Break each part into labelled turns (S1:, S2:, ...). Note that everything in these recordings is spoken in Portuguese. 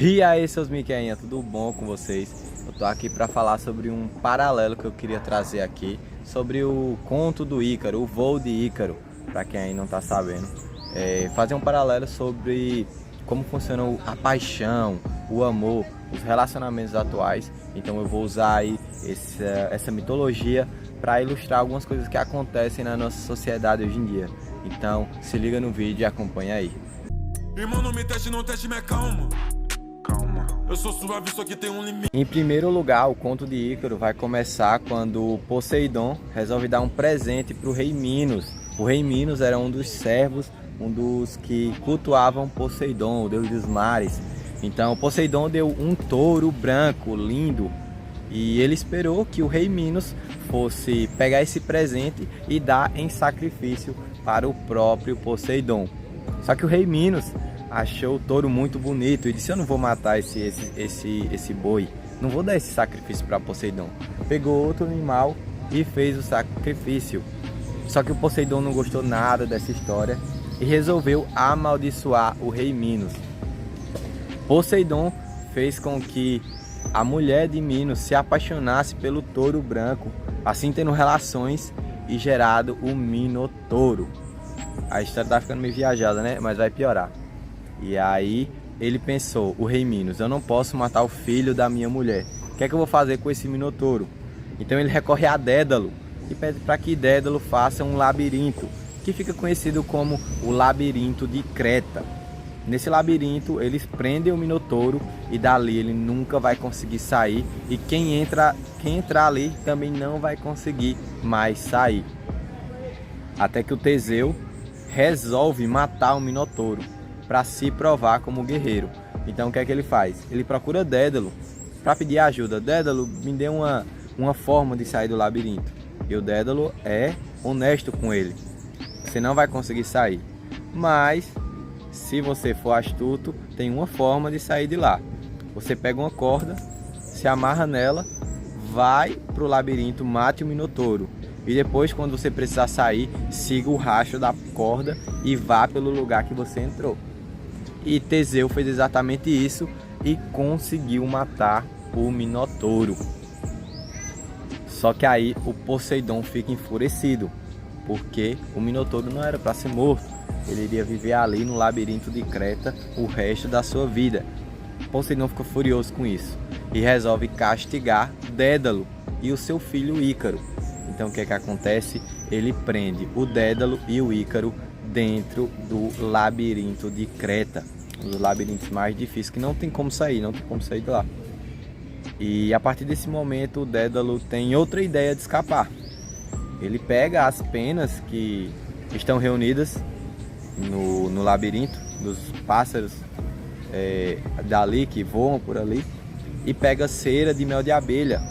S1: E aí, seus miqueinha, tudo bom com vocês? Eu tô aqui para falar sobre um paralelo que eu queria trazer aqui, sobre o conto do Ícaro, o voo de Ícaro, para quem aí não tá sabendo. Fazer um paralelo sobre como funciona a paixão, o amor, os relacionamentos atuais. Então eu vou usar aí essa mitologia para ilustrar algumas coisas que acontecem na nossa sociedade hoje em dia. Então se liga no vídeo e acompanha aí.
S2: Irmão, não me teste, não teste minha calma. Eu sou suave, só que tem um limite.
S1: Em primeiro lugar, o conto de Ícaro vai começar quando Poseidon resolve dar um presente para o rei Minos. O rei Minos era um dos servos, um dos que cultuavam Poseidon, o deus dos mares. Então Poseidon deu um touro branco, lindo, e ele esperou que o rei Minos fosse pegar esse presente e dar em sacrifício para o próprio Poseidon. Só que o rei Minos achou o touro muito bonito e disse: eu não vou matar esse boi, não vou dar esse sacrifício para Poseidon. Pegou outro animal e fez o sacrifício. Só que o Poseidon não gostou nada dessa história e resolveu amaldiçoar o rei Minos. Poseidon fez com que a mulher de Minos se apaixonasse pelo touro branco, assim tendo relações e gerado o Minotouro. A história tá ficando meio viajada, né? Mas vai piorar. E aí ele pensou, o rei Minos: eu não posso matar o filho da minha mulher. O que é que eu vou fazer com esse Minotouro? Então ele recorre a Dédalo e pede para que Dédalo faça um labirinto, que fica conhecido como o labirinto de Creta. Nesse labirinto eles prendem o Minotouro e dali ele nunca vai conseguir sair, e quem entrar ali também não vai conseguir mais sair. Até que o Teseu resolve matar o Minotouro para se provar como guerreiro. Então o que é que ele faz? Ele procura Dédalo para pedir ajuda. Dédalo, me dê uma forma de sair do labirinto. E o Dédalo é honesto com ele: você não vai conseguir sair, mas se você for astuto, tem uma forma de sair de lá. Você pega uma corda, se amarra nela, vai para o labirinto, mate o Minotouro, e depois, quando você precisar sair, siga o rastro da corda e vá pelo lugar que você entrou. E Teseu fez exatamente isso e conseguiu matar o Minotouro. Só que aí o Poseidon fica enfurecido, porque o Minotouro não era para ser morto. Ele iria viver ali no labirinto de Creta o resto da sua vida. Poseidon ficou furioso com isso e resolve castigar Dédalo e o seu filho Ícaro. Então o que é que acontece? Ele prende o Dédalo e o Ícaro dentro do labirinto de Creta, um dos labirintos mais difíceis, que não tem como sair de lá. E a partir desse momento o Dédalo tem outra ideia de escapar. Ele pega as penas que estão reunidas no labirinto, dos pássaros dali que voam por ali, e pega cera de mel de abelha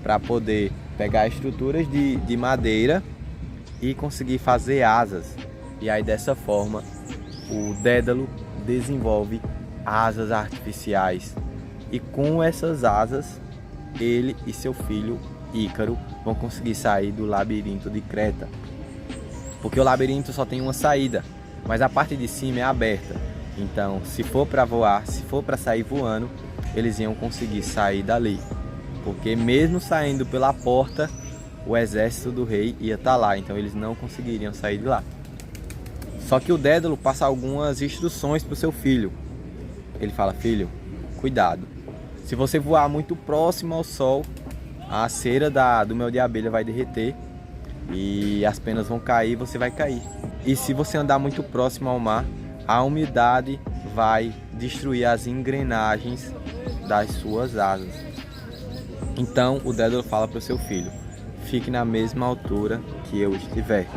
S1: para poder pegar estruturas de madeira e conseguir fazer asas. E aí dessa forma o Dédalo desenvolve asas artificiais, e com essas asas ele e seu filho Ícaro vão conseguir sair do labirinto de Creta, porque o labirinto só tem uma saída, mas a parte de cima é aberta. Então se for para voar, se for para sair voando, eles iam conseguir sair dali, porque mesmo saindo pela porta, o exército do rei ia estar lá, então eles não conseguiriam sair de lá. Só que o Dédalo passa algumas instruções para o seu filho. Ele fala: filho, cuidado, se você voar muito próximo ao sol, a cera do mel de abelha vai derreter e as penas vão cair e você vai cair. E se você andar muito próximo ao mar, a umidade vai destruir as engrenagens das suas asas. Então o Dédalo fala para o seu filho: fique na mesma altura que eu estiver.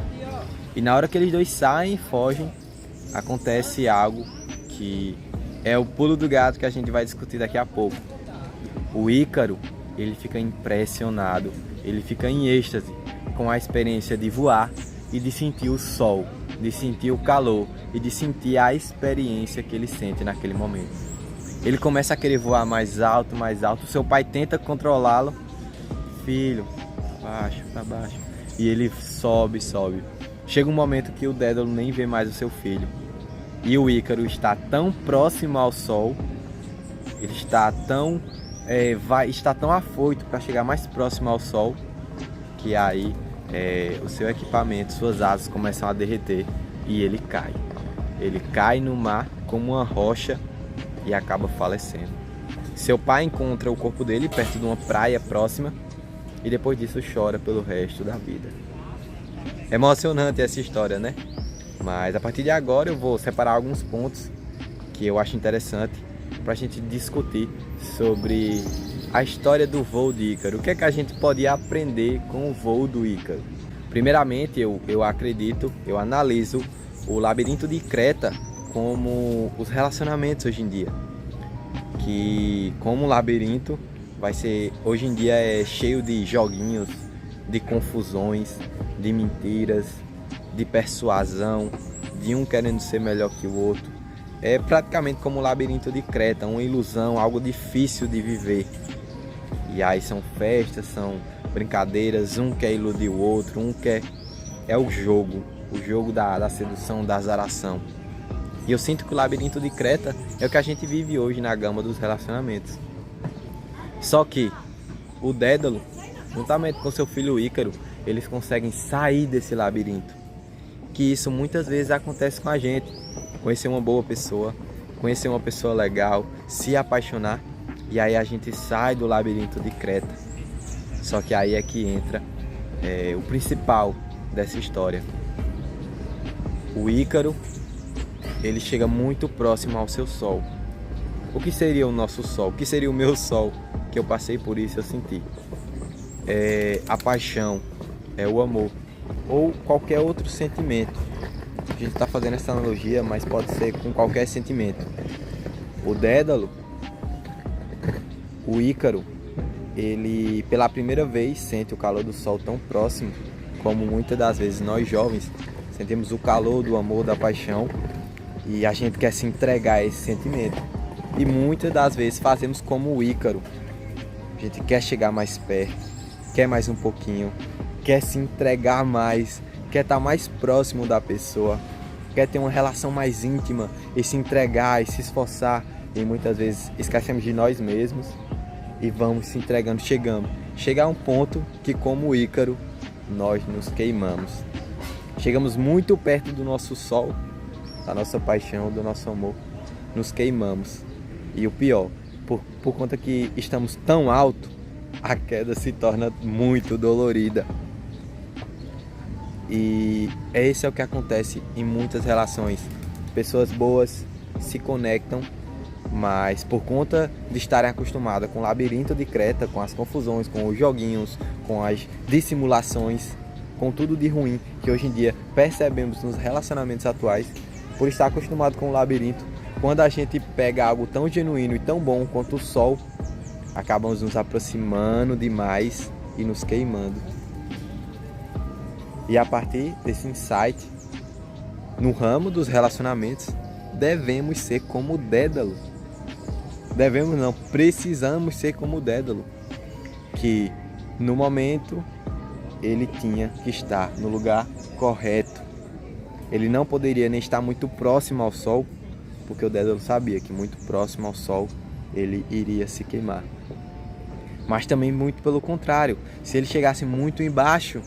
S1: E na hora que eles dois saem e fogem, acontece algo que é o pulo do gato, que a gente vai discutir daqui a pouco. O Ícaro, ele fica impressionado, ele fica em êxtase com a experiência de voar e de sentir o sol, de sentir o calor e de sentir a experiência que ele sente naquele momento. Ele começa a querer voar mais alto, mais alto. O seu pai tenta controlá-lo: filho, baixo, para baixo. E ele sobe, sobe. Chega um momento que o Dédalo nem vê mais o seu filho, e o Ícaro está tão próximo ao sol ele está tão está tão afoito para chegar mais próximo ao Sol, que aí o seu equipamento, suas asas começam a derreter e ele cai. Ele cai no mar como uma rocha e acaba falecendo. Seu pai encontra o corpo dele perto de uma praia próxima e depois disso chora pelo resto da vida. É emocionante essa história, né? Mas a partir de agora eu vou separar alguns pontos que eu acho interessante para a gente discutir sobre a história do voo de Ícaro. O que é que a gente pode aprender com o voo do Ícaro? Primeiramente, eu acredito, eu analiso o labirinto de Creta como os relacionamentos hoje em dia. Que como o labirinto vai ser, hoje em dia é cheio de joguinhos, de confusões, de mentiras, de persuasão, de um querendo ser melhor que o outro. É praticamente como o labirinto de Creta, uma ilusão, algo difícil de viver. E aí são festas, são brincadeiras, um quer iludir o outro, um quer... É o jogo da sedução, da azaração. E eu sinto que o labirinto de Creta é o que a gente vive hoje na gama dos relacionamentos. Só que o Dédalo, juntamente com seu filho Ícaro, eles conseguem sair desse labirinto. Que isso muitas vezes acontece com a gente. Conhecer uma boa pessoa, conhecer uma pessoa legal, se apaixonar, e aí a gente sai do labirinto de Creta. Só que aí é que entra o principal dessa história. O Ícaro, ele chega muito próximo ao seu sol. O que seria o nosso sol? O que seria o meu sol? Que eu passei por isso, eu senti. A paixão, o amor, ou qualquer outro sentimento. A gente está fazendo essa analogia, mas pode ser com qualquer sentimento. O Dédalo, o Ícaro, ele pela primeira vez sente o calor do sol tão próximo, como muitas das vezes nós jovens sentimos o calor do amor, da paixão, e a gente quer se entregar a esse sentimento. E muitas das vezes fazemos como o Ícaro. A gente quer chegar mais perto, quer mais um pouquinho, quer se entregar mais, quer estar mais próximo da pessoa, quer ter uma relação mais íntima e se entregar e se esforçar. E muitas vezes esquecemos de nós mesmos e vamos se entregando, chega a um ponto que, como o Ícaro, nós nos queimamos. Chegamos muito perto do nosso sol, da nossa paixão, do nosso amor, nos queimamos. E o pior, por conta que estamos tão alto, a queda se torna muito dolorida. E esse é o que acontece em muitas relações. Pessoas boas se conectam, mas por conta de estarem acostumadas com o labirinto de Creta, com as confusões, com os joguinhos, com as dissimulações, com tudo de ruim que hoje em dia percebemos nos relacionamentos atuais, por estar acostumado com o labirinto, quando a gente pega algo tão genuíno e tão bom quanto o sol, acabamos nos aproximando demais e nos queimando. E a partir desse insight, no ramo dos relacionamentos, devemos ser como o Dédalo. Devemos não, precisamos ser como o Dédalo. Que no momento ele tinha que estar no lugar correto. Ele não poderia nem estar muito próximo ao sol, porque o Dédalo sabia que muito próximo ao sol ele iria se queimar. Mas também muito pelo contrário, se ele chegasse muito embaixo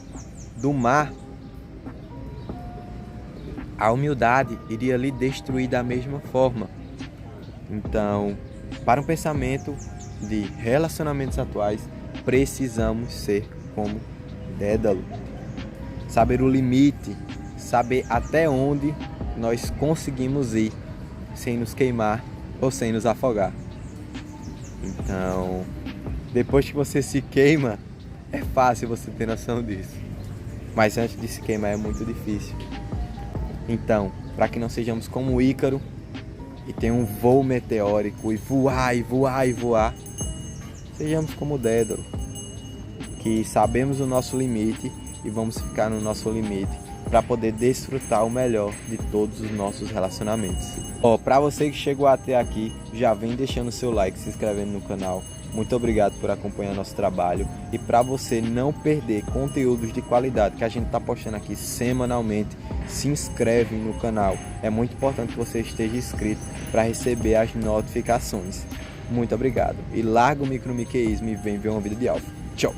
S1: do mar, a humildade iria lhe destruir da mesma forma. Então, para um pensamento de relacionamentos atuais, precisamos ser como Dédalo. Saber o limite, saber até onde nós conseguimos ir sem nos queimar ou sem nos afogar. Então, depois que você se queima, é fácil você ter noção disso. Mas antes de se queimar é muito difícil. Então, para que não sejamos como o Ícaro e tenha um voo meteórico e voar e voar e voar, sejamos como o Dédalo, que sabemos o nosso limite e vamos ficar no nosso limite para poder desfrutar o melhor de todos os nossos relacionamentos. Para você que chegou até aqui, já vem deixando o seu like, se inscrevendo no canal. Muito obrigado por acompanhar nosso trabalho. E para você não perder conteúdos de qualidade que a gente está postando aqui semanalmente, se inscreve no canal. É muito importante que você esteja inscrito para receber as notificações. Muito obrigado. E larga o micromiqueísmo e vem ver uma vida de alfa. Tchau!